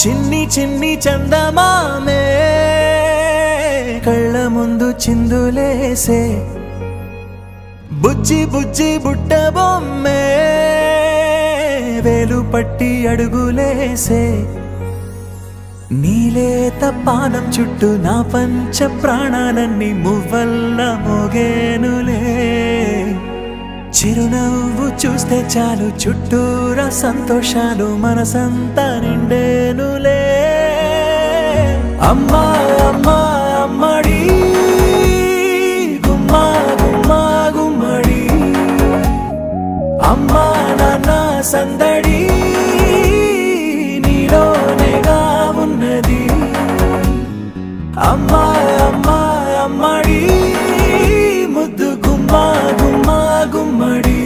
చిన్ని చిన్ని చందమామే కళ్ళ ముందు చిందులేసే బుజ్జి బుజ్జి బుట్ట బొమ్మే వేలు పట్టి అడుగులేసే నీలేత పానం చుట్టూ నా పంచ ప్రాణాలన్నీ మువ్వల్ల మోగేనులే చిరునవ్వు చూస్తే చాలు చుట్టూరా సంతోషాలు మనసంతా నిండేనులే అమ్మా అమ్మా అమ్మడి గుమ్మా గుమ్మా గుమ్మడి అమ్మా నాన్న సందడి నీలోనేగా ఉన్నది అమ్మా అమ్మా అమ్మడి ముద్దు గుమ్మా గుమ్మా గుమ్మడి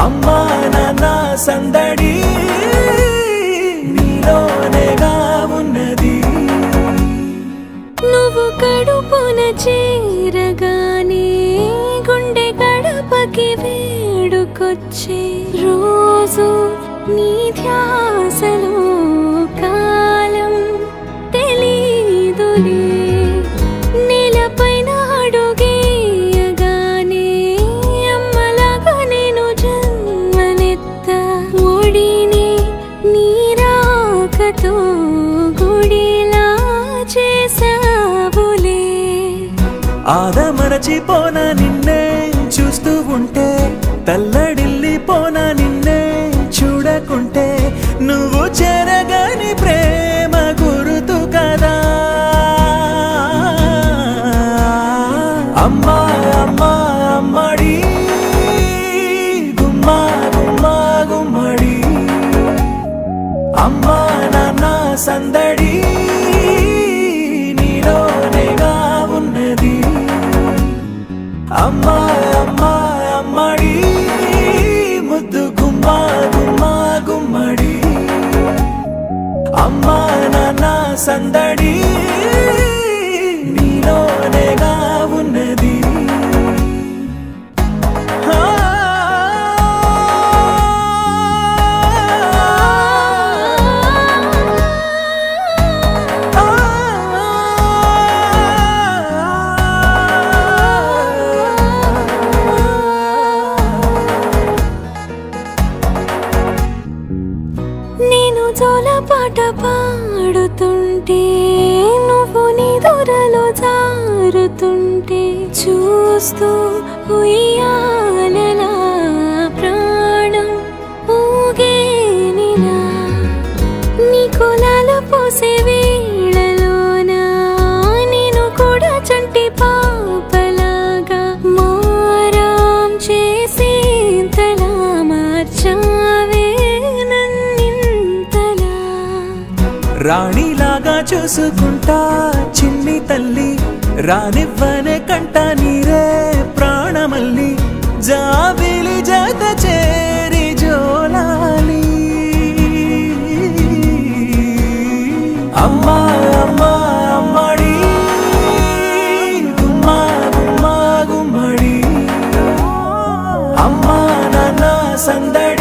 అమ్మా నాన్న సందడి నీలోనేగా ఉన్నది నువ్వు కడుపున చేరగానే గుండె గడపకి వేడుకొచ్చే రోజు నీ ధ్యాసలో కాలం తెలీదులే నేలపైన అడుగేయగానే అమ్మలాగా నేను జన్మనెత్త ఒడిని నీ రాకతో గుడిలా చేసావులే ఆదమరచిపోనా నిన్నే చూస్తూ ఉంటే తల్లడిల్లిపోనా నిన్నే చూడకుంటే నువ్వు చెరగని ప్రేమ గురుతు కదా అమ్మా అమ్మా అమ్మడి గుమ్మా గుమ్మా గుమ్మడి అమ్మా నాన్న సందడి నీలోనేగా ఉన్నది అమ్మా అమ్మా అమ్మడి ముద్దు గుమ్మా గుమ్మా గుమ్మడి అమ్మా నాన్న సందడి నీలోనేగా ఉన్నది నేను జోలపాట పాడుతుంటే నువ్వు నీ దూరలో జారుతుంటే చూస్తూ ఉయ్యాలలా ప్రాణం ఊగేనిలా నీ కులాలు పోసే వేళలోనా నేను కూడా చంటి పాపలాగా మారాం చేసేంతలా మార్చావే రాణిలాగా చూసుకుంటా చిన్ని తల్లి రానివ్వనే కంట నీరే ప్రాణమల్లి జాబిలి జత చేరి జోలాలి అమ్మా అమ్మా అమ్మడి గుమ్మా గుమ్మా గుమ్మడి అమ్మా నాన్న సందడి